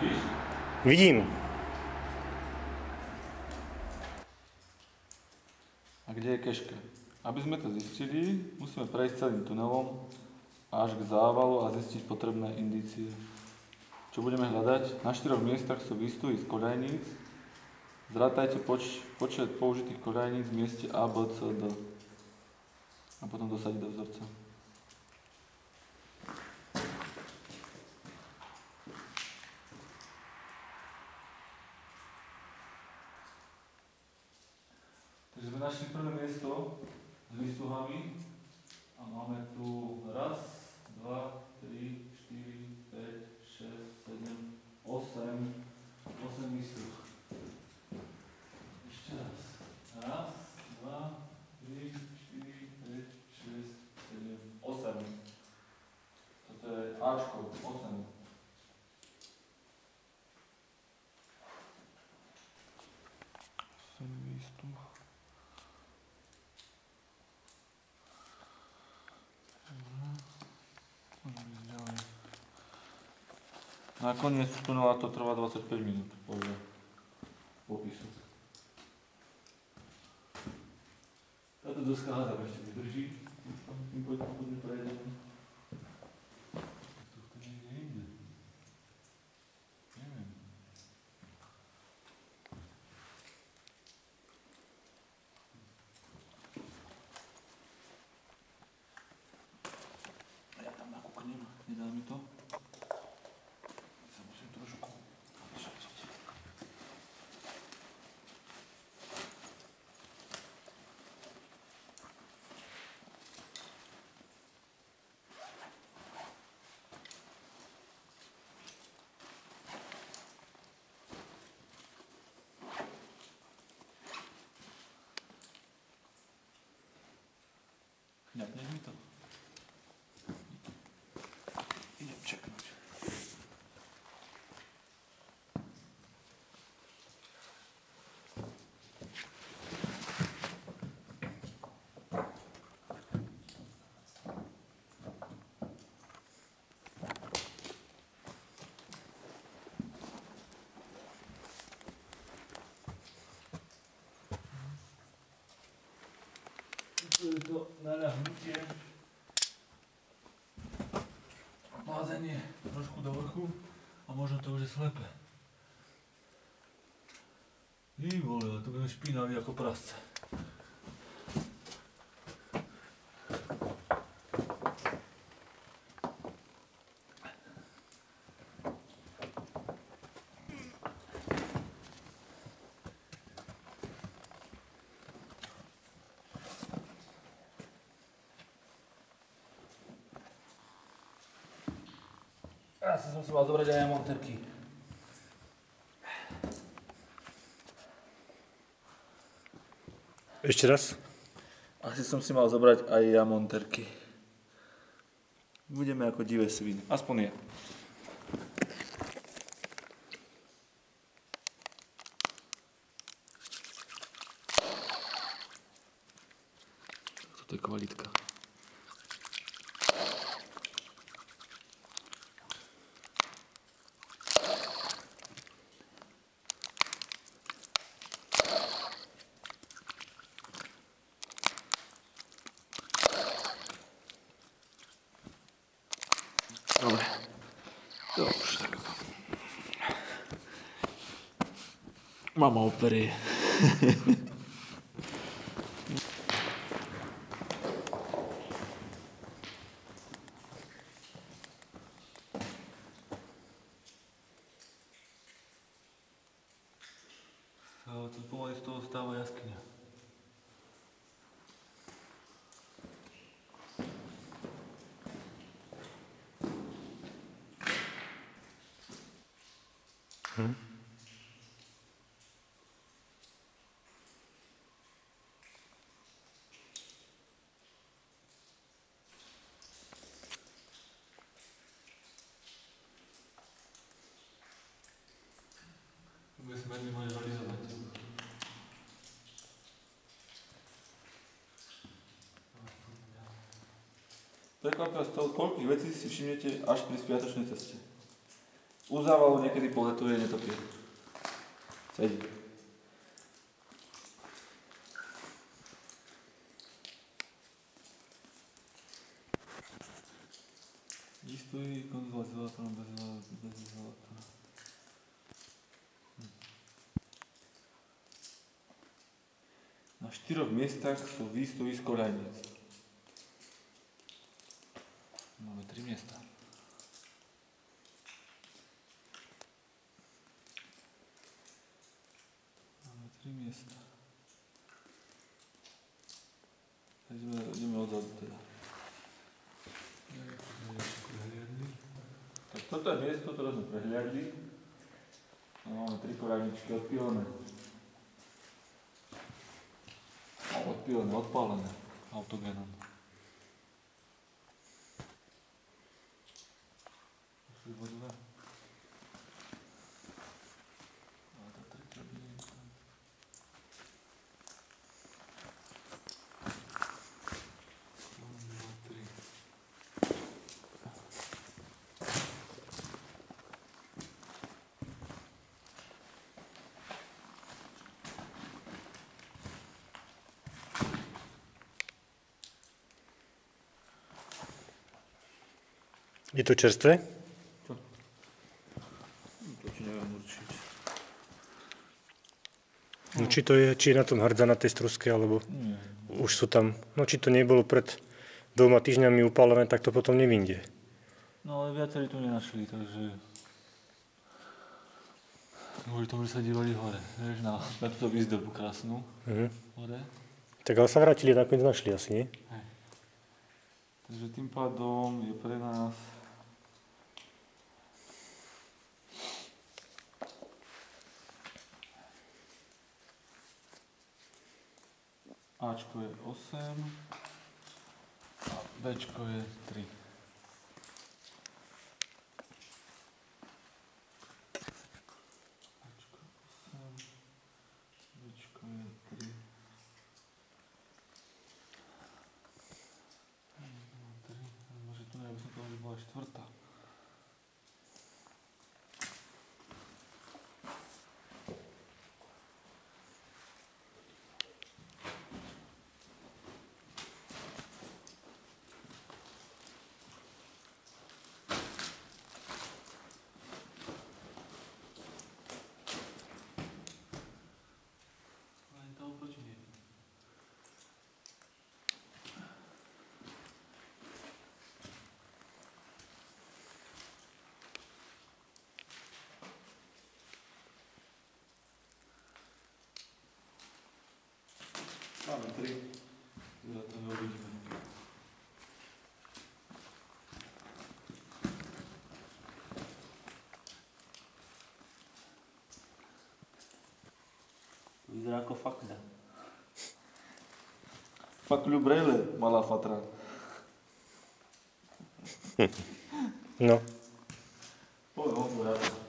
Vidíš? Vidím. A kde je keška? Aby sme to zistili, musíme prejsť celým tunelom až k závalu a zistiť potrebné indície. Čo budeme hľadať? Na 4 miestach sú výstuhy z koľajníc. Zrátajte počet použitých koľajníc v mieste A, B, C, D. A potom dosadiť do vzorca. Takže sme našli prvé miesto s výstuhami a máme tu raz, 2, 3, 4, 5, 6, 7, 8 výstuh. Ešte raz. Raz, 2, 3, 4, 5, 6, 7, 8. Toto je Ačko, 8. Výstuh. Nakoniec tunela to trvá 25 minút podľa popisu. Táto doska hádam ešte vydrží. Tým poďme prejdeme. To niekde inde. Neviem. Ja tam nakúknem, nedá mi to. Kňapneš mi to? Idem čeknúť. Tu je to naľahnutie. Plázenie trošku do vrchu a možno to už je slepé. Vole, ale to budeme špinaví ako prasce. Asi som si mal zobrať aj monterky. Ešte raz? Asi som si mal zobrať aj ja monterky. Budeme ako divé sviny. Aspoň ja. Toto je kvalitka. Dobre. Dobre. Mama operie. Tu pomaly z toho stáva jaskyňa. By sme mali realizovať. Prekvapia z toho, koľkých vecí si všimnete až pri spiatočnej ceste. U závalu niekedy poletuje netopier. Sedí. Stojí konzol s elátorom bez elátora. Na 4 miestach sú výstupy z koľajnic. Máme 3 miesta. Máme 3 miesta. Ideme odzadu teda. Tak toto je miesto, ktoré sme prehliadli. Máme 3 koľajničky odpílené. Odpílené, odpálené autogénom. Je to čerstvé? Čo? To ti neviem určiť. No, či to je, či je na tom hrdza na tej struske, alebo Nie. už sú tam, no či to nebolo pred 2 týždňami upálené, tak to potom nevindie. No ale viacerí tu nenašli, takže... Kvôli tomu, že sa dívali hore, vieš, na túto výzdobu krásnu. Hore. Tak ale sa vrátili, nakoniec našli asi, nie? Hej. Takže tým pádom je pre nás... Ačko je 8 a Bčko je 3. Ačko 8, Bčko je 3. 1, 2, 3. Môže tu aby som to už bola štvrtá. Máme 3. Zatiaľ neuvidíme. Vyzerá ako fakľa. Fakľu brejle, malá fatra. No. Poď, on to rád.